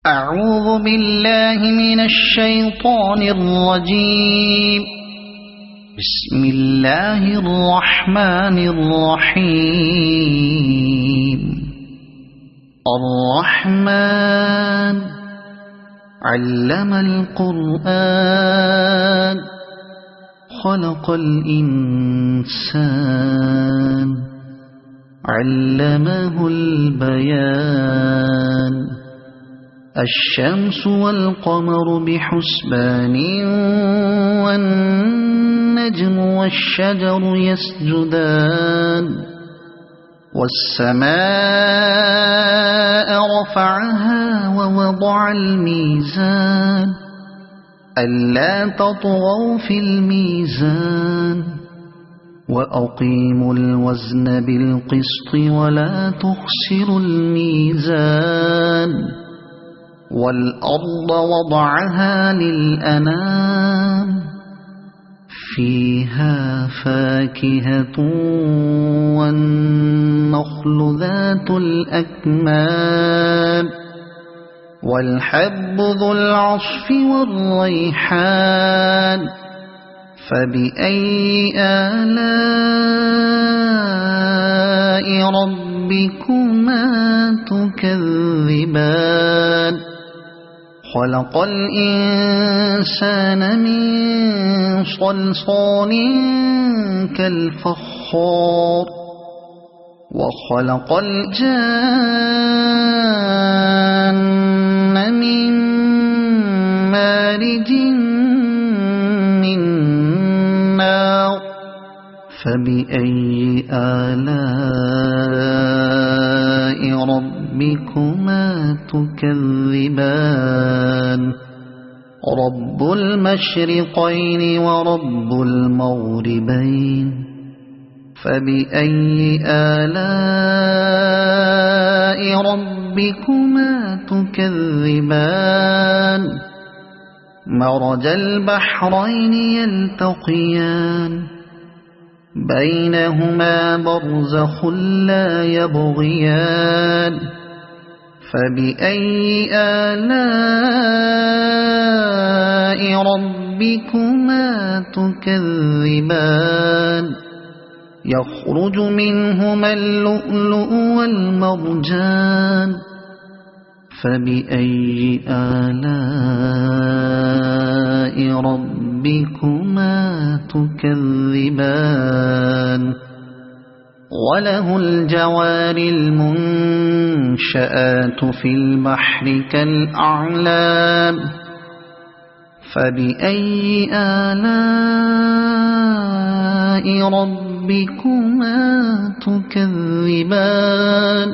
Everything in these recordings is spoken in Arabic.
أعوذ بالله من الشيطان الرجيم. بسم الله الرحمن الرحيم. الرحمن علم القرآن خلق الإنسان علمه البيان. الشمس والقمر بحسبان والنجم والشجر يسجدان. والسماء رفعها ووضع الميزان ألا تطغوا في الميزان وأقيموا الوزن بالقسط ولا تخسروا الميزان. والأرض وضعها للأنام فيها فاكهة والنخل ذات الأكمام والحب ذو العصف والريحان. فبأي آلاء ربكما تكذبان. خلق الإنسان من صلصال كالفخار وخلق الجان من مارج من نار. فبأي آلاء ربكما تكذبان. رب المشرقين ورب المغربين. فبأي آلاء ربكما تكذبان. مرج البحرين يلتقيان بينهما برزخ لا يبغيان. فبأي آلاء ربكما تكذبان. يخرج منهما اللؤلؤ والمرجان. فبأي آلاء ربكما تكذبان. وله الجوار المنشآت في البحر كالأعلام. فبأي آلاء ربكما تكذبان.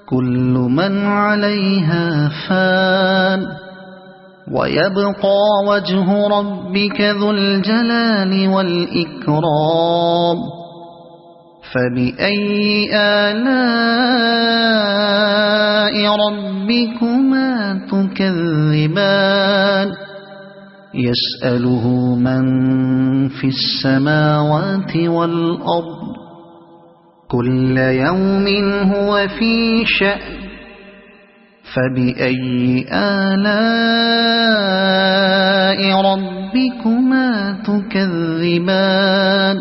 كل من عليها فان ويبقى وجه ربك ذو الجلال والإكرام. فبأي آلاء ربكما تكذبان. يسأله من في السماوات والأرض كل يوم هو في شأن. فبأي آلاء ربكما تكذبان.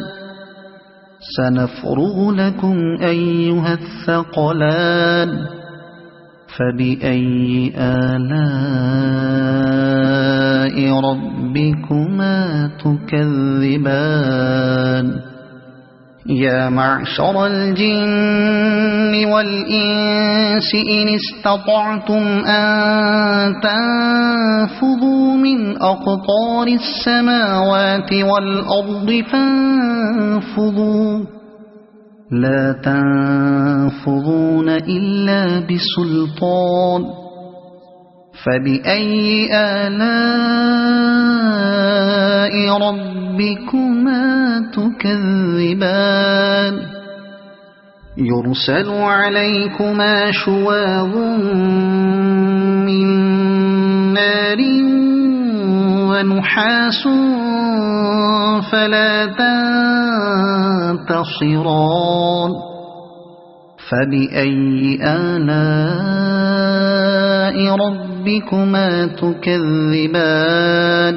سنفرغ لكم أيها الثقلان. فبأي آلاء ربكما تكذبان. يا معشر الجن والإنس إن استطعتم أن تنفذوا من أقطار السماوات والأرض فانفذوا لا تنفذون إلا بسلطان. فبأي آلاء ربكما تكذبان. يرسل عليكما شواظ من نار ونحاس فلا تنتصران. فبأي آلاء ربكما تكذبان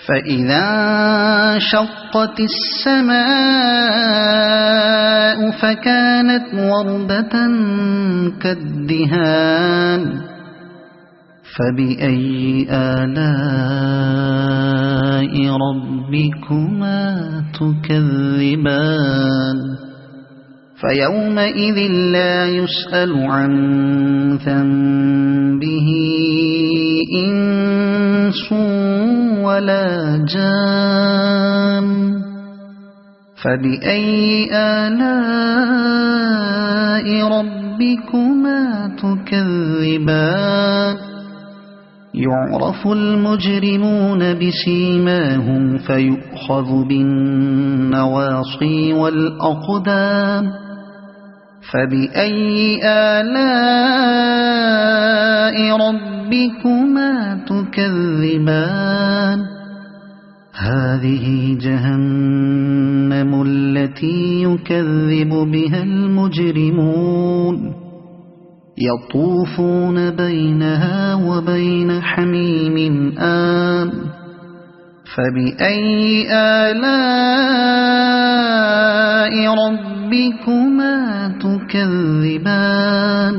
فإذا انشقت السماء فكانت وردة كالدهان فبأي آلاء ربكما تكذبان فيومئذ لا يسأل عن ذنبه إنس ولا جان فبأي آلاء ربكما تكذبان يعرف المجرمون بسيماهم فيؤخذ بالنواصي والأقدام فبأي آلاء ربكما تكذبان هذه جهنم التي يكذب بها المجرمون يطوفون بينها وبين حميم آن فبأي آلاء ربكما تكذبان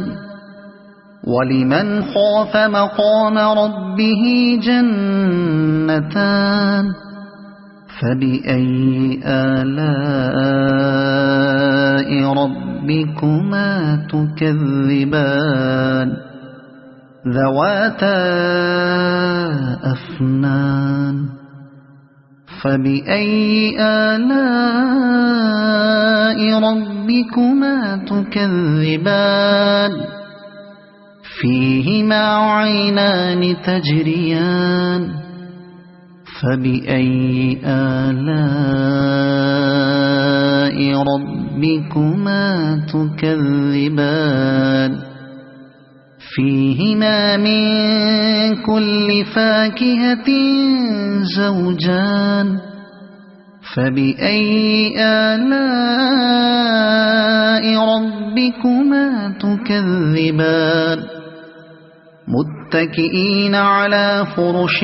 ولمن خاف مقام ربه جنتان فبأي آلاء ربكما تكذبان ذواتا أفنان فبأي آلاء ربكما تكذبان فيهما عينان تجريان فبأي آلاء ربكما تكذبان فيهما من كل فاكهة زوجان فبأي آلاء ربكما تكذبان متكئين على فرش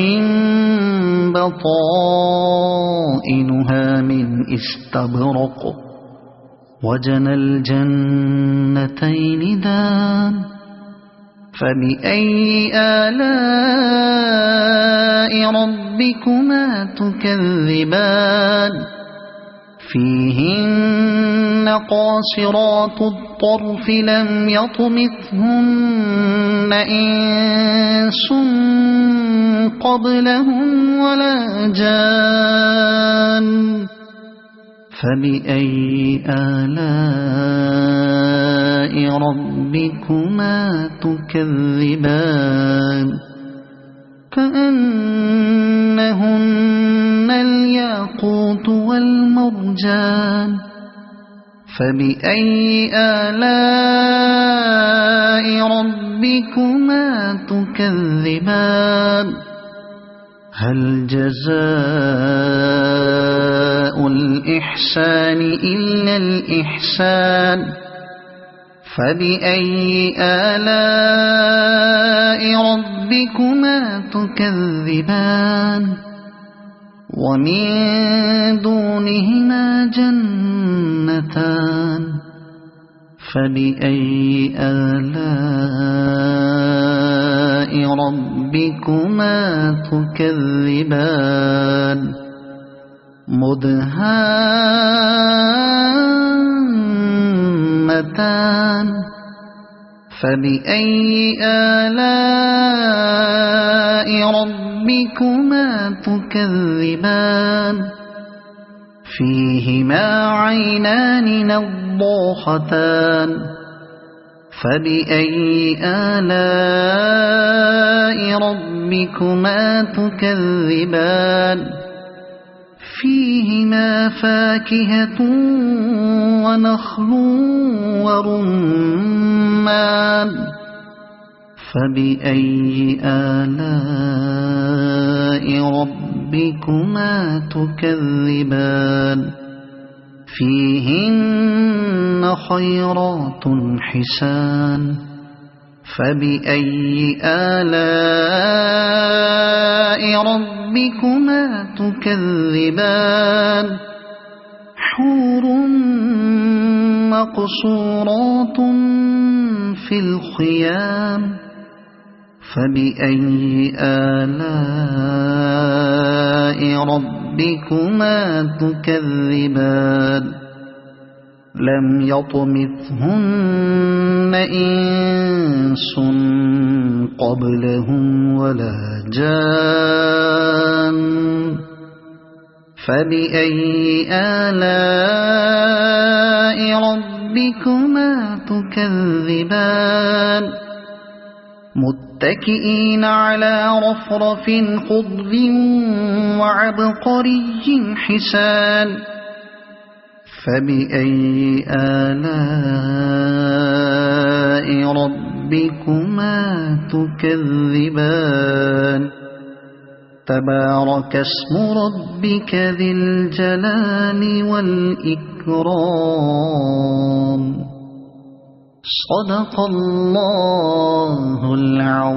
بطائنها من استبرق وجنى الجنتين دان فبأي آلاء ربكما تكذبان فيهن قاصرات الطرف لم يطمثهن إنس قبلهم ولا جان فبأي آلاء ربكما تكذبان كأنهن الياقوت والمرجان فبأي آلاء ربكما تكذبان هل جزاء الإحسان إلا الإحسان فبأي آلاء ربكما تكذبان ومن دونهما جنتان فبأي آلاء ربكما تكذبان مدهامتان فبأي آلاء ربكما تكذبان فيهما عينان نضاختان فبأي آلاء ربكما تكذبان فيهما فاكهة ونخل ورمان فبأي آلاء ربكما تكذبان فيهن خيرات حسان فبأي آلاء ربكما تكذبان حور مقصورات في الخيام فبأي آلاء ربكما تكذبان لم يطمثهن إنس قبلهم ولا جان فبأي آلاء ربكما تكذبان متكئين على رفرف خضر وعبقري حسان فبأي آلاء ربكما تكذبان تبارك اسم ربك ذي الجلال والإكرام صدق الله العظيم.